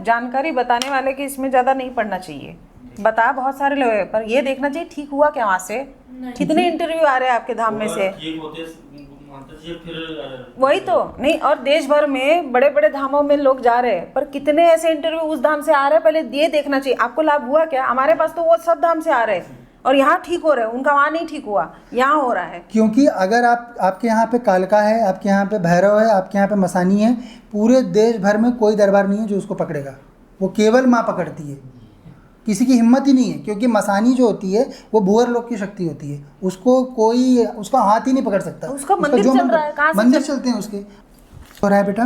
जानकारी बताने वाले की इसमें ज़्यादा नहीं पढ़ना चाहिए। बता बहुत सारे लोग हैं, पर ये देखना चाहिए ठीक हुआ क्या वहाँ से। कितने इंटरव्यू आ रहे हैं आपके धाम में से, वही तो नहीं। और देश भर में बड़े बड़े धामों में लोग जा रहे हैं, पर कितने ऐसे इंटरव्यू उस धाम से आ रहे हैं, पहले ये देखना चाहिए आपको लाभ हुआ क्या। हमारे पास तो वो सब धाम से आ रहे हैं और यहाँ ठीक हो रहे हैं, उनका वहाँ नहीं ठीक हुआ, यहाँ हो रहा है। क्योंकि अगर आपके यहाँ पे कालका है, आपके यहाँ पे भैरव है, आपके यहाँ पे मसानी है, पूरे देश भर में कोई दरबार नहीं है जो उसको पकड़ेगा। वो केवल माँ पकड़ती है, किसी की हिम्मत ही नहीं है। क्योंकि मसानी जो होती है वो भूअर लोक की शक्ति होती है, उसको कोई उसका हाथ ही नहीं पकड़ सकता। उसका मंदिर चल रहा है, कहाँ से मंदिर चलते हैं उसके। हो रहा है बेटा,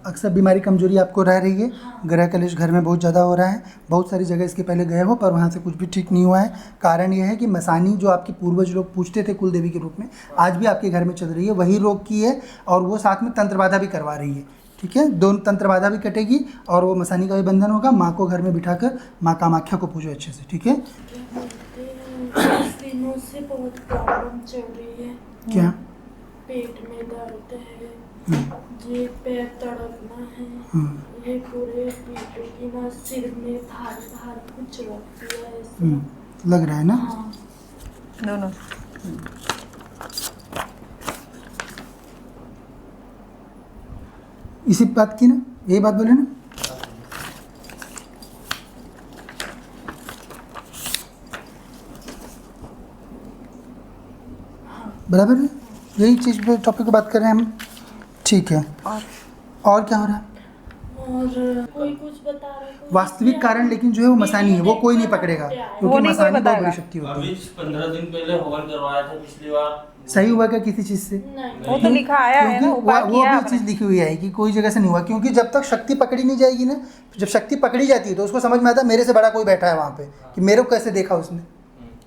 अक्सर बीमारी कमजोरी आपको रह रही है, ग्रह कलेश घर में बहुत ज़्यादा हो रहा है, बहुत सारी जगह इसके पहले गए हो पर वहाँ से कुछ भी ठीक नहीं हुआ है। कारण यह है कि मसानी जो आपके पूर्वज लोग पूछते थे कुल देवी के रूप में, आज भी आपके घर में चल रही है, वही रोग की है और वो साथ में तंत्र बाधा भी करवा रही है। ठीक है, दोनों तंत्र बाधा भी कटेगी और वो मसानी का भी बंधन होगा। माँ को घर में बिठाकर माँ कामाख्या को पूजो अच्छे से। ठीक है, दिनों से बहुत प्रॉब्लम चल रही है। क्या? पेट में दर्द है, ये पैर तड़पना है, ये पूरे पीठ की ना सिर में भारी भारी कुछ लगती है ऐसे। लग रहा है ना? हाँ। दोनों इसी बात की ना, यही बात बोले ना? बराबर है, यही चीज़ पे टॉपिक पे बात कर रहे हैं हम। ठीक है, और क्या हो रहा है? और कोई कुछ बता रहा है, वास्तविक कारण लेकिन जो है वो मसानी है, वो कोई नहीं पकड़ेगा क्योंकि मसानी बहुत बड़ी शक्ति होती है। अभी 15 दिन पहले हवन करवाया था पिछली बार। सही हुआ क्या किसी चीज़ से? वो तो लिखा आया है ना, क्योंकि वो भी चीज़ लिखी हुई है कि कोई जगह से नहीं हुआ। क्योंकि जब तक शक्ति पकड़ी नहीं जाएगी ना, जब शक्ति पकड़ी जाती है तो उसको समझ में आता है मेरे से बड़ा कोई बैठा है वहाँ पे, कि मेरे को कैसे देखा उसने।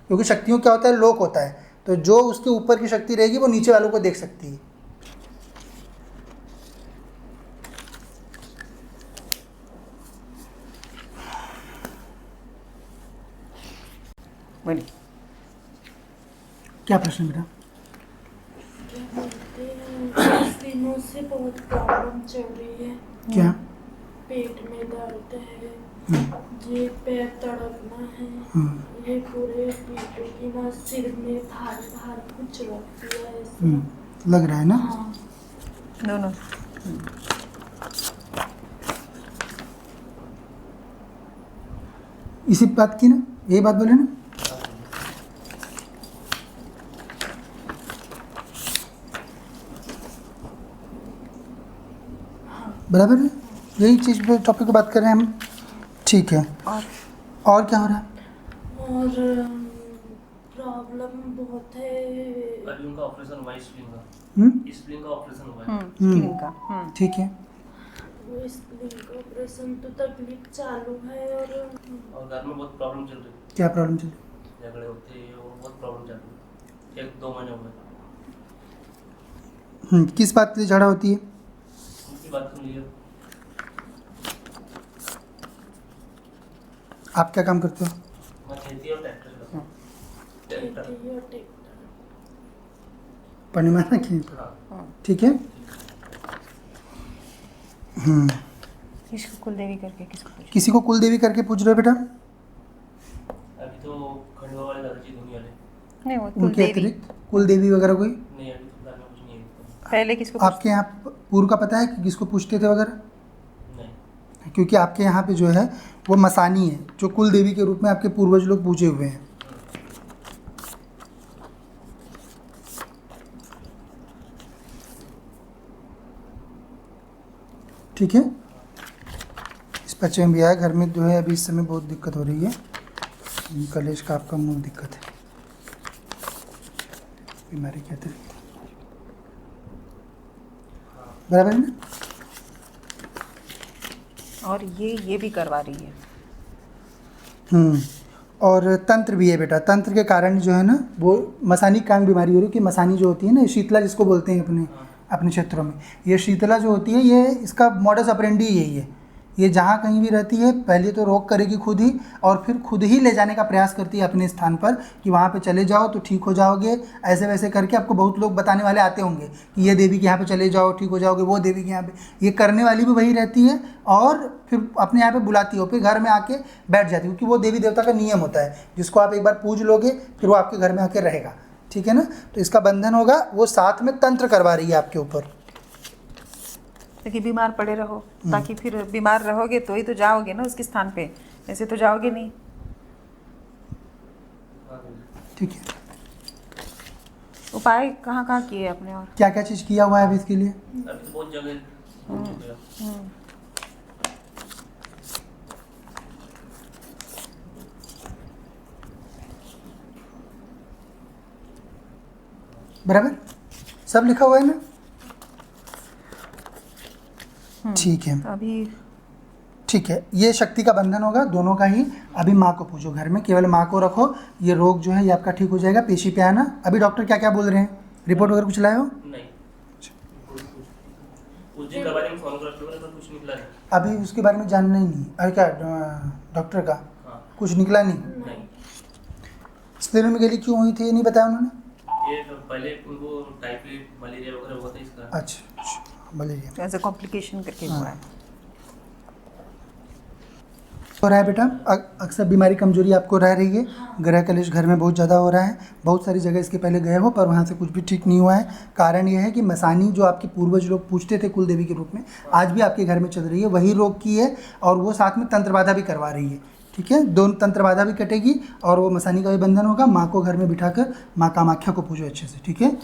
क्योंकि शक्तियों क्या होता है, लोक होता है, तो जो उसके ऊपर की शक्ति रहेगी वो नीचे वालों को देख सकती है। बोलिए, क्या प्रश्न बेटा? दिनों से बहुत प्रॉब्लम चल रही है। क्या? पेट में दर्द है, ये पैर तड़पना है, ये पूरे पीठ की ना सिर में भारी भारी कुछ लगती है ऐसे। लग रहा है ना? हाँ। दोनों इसी बात की ना, यही बात बोले ना? बराबर है, यही चीज़ पे टॉपिक पे बात कर रहे हैं हम। ठीक है, और क्या हो रहा है? और प्रॉब्लम बहुत है। अभी उनका ऑपरेशन हुआ स्प्लिन का ऑपरेशन हुआ है। स्प्लिन का। ठीक है, वो स्प्लिन का ऑपरेशन तो तकलीफ चालू है और घर में बहुत प्रॉब्लम चल रही है। क्या प्रॉब्लम चल रही झगड़े होते हैं और बहुत प्रॉब्लम चल रही है। 1-2 महीने हो गए। किस बात के लिए झगड़ा होती है? उनकी बात सुन लीजिए। आप क्या काम करते हो? मैं खेती और ट्रैक्टर का खेती और ट्रैक्टर। पढ़ने में आना कि? ठीक है। किसको कुल देवी करके, किसी को कुल देवी करके पूछ रहे हो बेटा? अभी तो खंडवा वाले दादाजी धोनी वाले नहीं, वो कुल उनके देवी। अतिरिक्त कुल देवी वगैरह कोई? नहीं, अभी तो घर में कुछ नहीं है। पहले किसको आपके यहाँ पूर्व का पता है कि किसको पूछते थे वगैरह? नहीं, क्योंकि आपके यहाँ पे जो है वो मसानी है, जो कुल देवी के रूप में आपके पूर्वज लोग पूजे हुए हैं। ठीक है, इस बच्चे में भी आया। घर में जो है अभी इस समय बहुत दिक्कत हो रही है, कलेश का आपका मूल दिक्कत है, बीमारी के अतिरिक्त। बराबर है ना? और ये भी करवा रही है। और तंत्र भी है बेटा। तंत्र के कारण जो है ना वो मसानी कान बीमारी हो रही है कि मसानी जो होती है ना, शीतला जिसको बोलते हैं अपने क्षेत्रों में, ये शीतला जो होती है ये इसका मॉडस ऑपरेंडी यही है। ये जहाँ कहीं भी रहती है पहले तो रोक करेगी खुद ही, और फिर खुद ही ले जाने का प्रयास करती है अपने स्थान पर कि वहाँ पे चले जाओ तो ठीक हो जाओगे। ऐसे वैसे करके आपको बहुत लोग बताने वाले आते होंगे कि ये देवी के यहाँ पे चले जाओ ठीक हो जाओगे, वो देवी के यहाँ पे। ये करने वाली भी वही रहती है और फिर अपने यहाँ पे बुलाती हो, फिर घर में आके बैठ जाती है, क्योंकि वो देवी देवता का नियम होता है, जिसको आप एक बार पूज लोगे फिर वो आपके घर में आके रहेगा। ठीक है ना। तो इसका बंधन होगा, वो साथ में तंत्र करवा रही है आपके ऊपर ताकि बीमार पड़े रहो, ताकि फिर बीमार रहोगे तो ही तो जाओगे ना उसके स्थान पे, ऐसे तो जाओगे नहीं। ठीक है। उपाय कहाँ कहाँ किए आपने और क्या क्या चीज़ किया हुआ है अभी इसके लिए? अभी तो बहुत जगह हो गया। बराबर सब लिखा हुआ है ना? ठीक है, अभी ठीक है। ये शक्ति का बंधन होगा दोनों का ही। अभी माँ को पूछो घर में, केवल माँ को रखो। ये रोग जो है ये आपका ठीक हो जाएगा। पेशी पे आना। अभी डॉक्टर क्या क्या बोल रहे हैं? रिपोर्ट वगैरह कुछ लाए हो? नहीं, उस दिन के बारे में फोन कर पर कुछ निकला नहीं। अभी उसके बारे में जानना ही नहीं। अरे क्या डॉक्टर का हाँ, कुछ निकला नहीं? नहीं। स्पिरिट में गली क्यों हुई थी ये नहीं बताया उन्होंने? ये तो पहले उनको टाइफाइड मलेरिया वगैरह हुआ था इसका। अच्छा, मलेरिया ऐसे कॉम्प्लिकेशन करके हुआ है। हो रहा है बेटा। अक्सर बीमारी कमजोरी आपको रह रही है। ग्रह कलेश घर में बहुत ज़्यादा हो रहा है। बहुत सारी जगह इसके पहले गए हो पर वहाँ से कुछ भी ठीक नहीं हुआ है। कारण यह है कि मसानी जो आपके पूर्वज लोग पूछते थे कुल देवी के रूप में, आज भी आपके घर में चल रही है, वही रोग की है और वो साथ में तंत्र बाधा भी करवा रही है। ठीक है, दोनों तंत्र बाधा भी कटेगी और वो मसानी का भी बंधन होगा। माँ को घर में बिठाकर माँ कामाख्या को पूजो अच्छे से। ठीक है,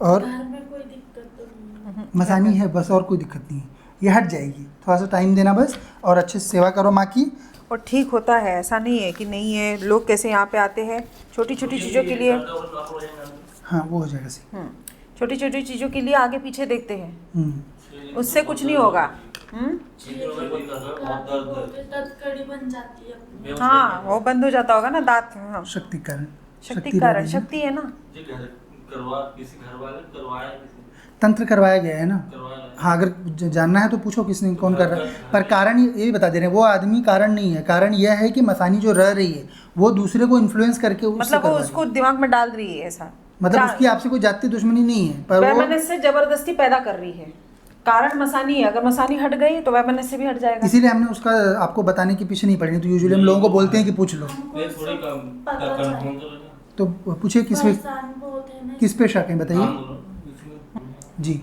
और घर में कोई दिक्कत तो नहीं है। मसानी है बस, और कोई दिक्कत नहीं है, ये हट जाएगी। थोड़ा सा टाइम देना बस, और अच्छे से सेवा करो माँ की। और ठीक होता है, ऐसा नहीं है कि नहीं है। लोग कैसे यहाँ पे आते हैं छोटी छोटी चीज़ों के लिए। हाँ वो हो जाएगा सही। छोटी छोटी चीज़ों के लिए आगे पीछे देखते हैं, उससे कुछ नहीं होगा। तत्कड़ी बन जाती है अपनी। हाँ, वो बंद हो जाता होगा ना दांत। हाँ, शक्ति कारण, शक्ति कारण, शक्ति है ना। तंत्र करवाया गया है ना। हाँ, अगर जानना है तो पूछो किसने कौन कर रहा है। पर कारण ये भी बता दे रहे हैं, वो आदमी कारण नहीं है। कारण यह है कि मसानी जो रह रही है वो दूसरे को इन्फ्लुएंस करके उससे मतलब वो करवा रही उसको दिमाग में डाल रही है ऐसा। है। मतलब उसकी आपसे कोई जाति दुश्मनी नहीं है, पर वो वैमनस्य से जबरदस्ती पैदा कर रही है। कारण मसानी है, अगर मसानी हट गई तो वैमनस्य से भी हट जाएगा। इसीलिए हमने उसका आपको बताने के पीछे नहीं पड़ी। तो यूजुअली हम लोगों को बोलते हैं कि पूछ लो, तो पूछिए किस पे, परेशान बहुत है ना। किस पे शक है बताइए जी।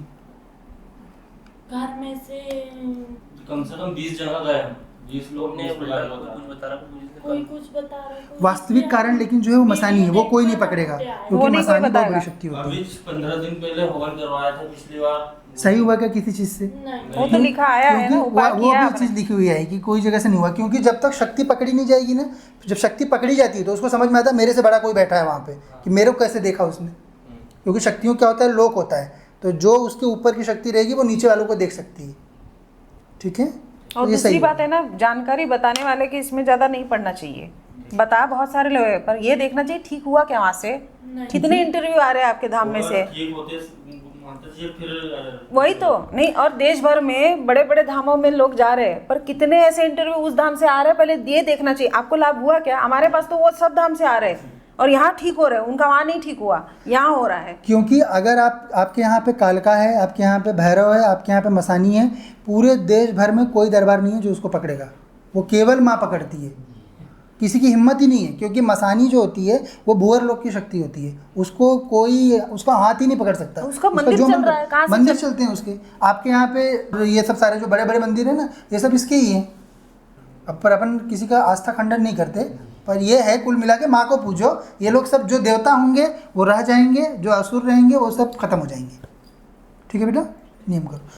घर में से कम से कम 20 जगह गए हम, 20 लोग ने कुछ बता रहा कोई कुछ बता रहा है, कोई वास्तविक कारण लेकिन जो है वो मसानी है, वो कोई नहीं पकड़ेगा, क्योंकि वो नहीं कोई मसानी बहुत बताएगा। बड़ी शक्ति होती है। अभी 15 दिन पहले हवन करवाया था पिछली बार। सही हुआ क्या किसी चीज़ से? नहीं। वो तो लिखा आया है ना, क्योंकि उपाय वो किया भी आपने। चीज़ लिखी हुई है कि कोई जगह से नहीं हुआ, क्योंकि जब तक शक्ति पकड़ी नहीं जाएगी ना, जब शक्ति पकड़ी जाती है तो उसको समझ में आता है मेरे से बड़ा कोई बैठा है वहाँ पे, कि मेरे को कैसे देखा उसने। क्योंकि शक्तियों क्या होता है, लोक होता है, तो जो उसके ऊपर की शक्ति रहेगी वो नीचे वालों को देख सकती है। ठीक है, और तो ये दूसरी सही बात है ना, जानकारी बताने वाले के इसमें ज़्यादा नहीं पढ़ना चाहिए। बता बहुत सारे लोग हैं, पर ये देखना चाहिए ठीक हुआ क्या वहाँ से। कितने इंटरव्यू आ रहे हैं आपके धाम में से। ठीक होते मानते थे, फिर वही तो नहीं, और देश भर में बड़े बड़े धामों में लोग जा रहे हैं, पर कितने ऐसे इंटरव्यू उस धाम से आ रहे हैं, पहले ये देखना चाहिए। आपको लाभ हुआ क्या? हमारे पास तो वो सब धाम से आ रहे हैं और यहाँ ठीक हो रहे हैं, उनका वहाँ नहीं ठीक हुआ, यहाँ हो रहा है। क्योंकि अगर आपके यहाँ पे कालका है, आपके यहाँ पे भैरव है, आपके यहाँ पे मसानी है, पूरे देश भर में कोई दरबार नहीं है जो उसको पकड़ेगा। वो केवल माँ पकड़ती है, किसी की हिम्मत ही नहीं है। क्योंकि मसानी जो होती है वो भूअर लोक की शक्ति होती है, उसको कोई उसका हाथ ही नहीं पकड़ सकता। उसका मंदिर जो चल रहा है, कहाँ से मंदिर चलते हैं उसके। आपके यहाँ पे ये सब सारे जो बड़े बड़े मंदिर है ना, ये सब इसके ही हैं। अब पर अपन किसी का आस्था खंडन नहीं करते, पर ये है कुल मिला के माँ को पूजो। ये लोग सब जो देवता होंगे वो रह जाएंगे, जो असुर रहेंगे वो सब खत्म हो जाएंगे। ठीक है बेटा, नियम करो।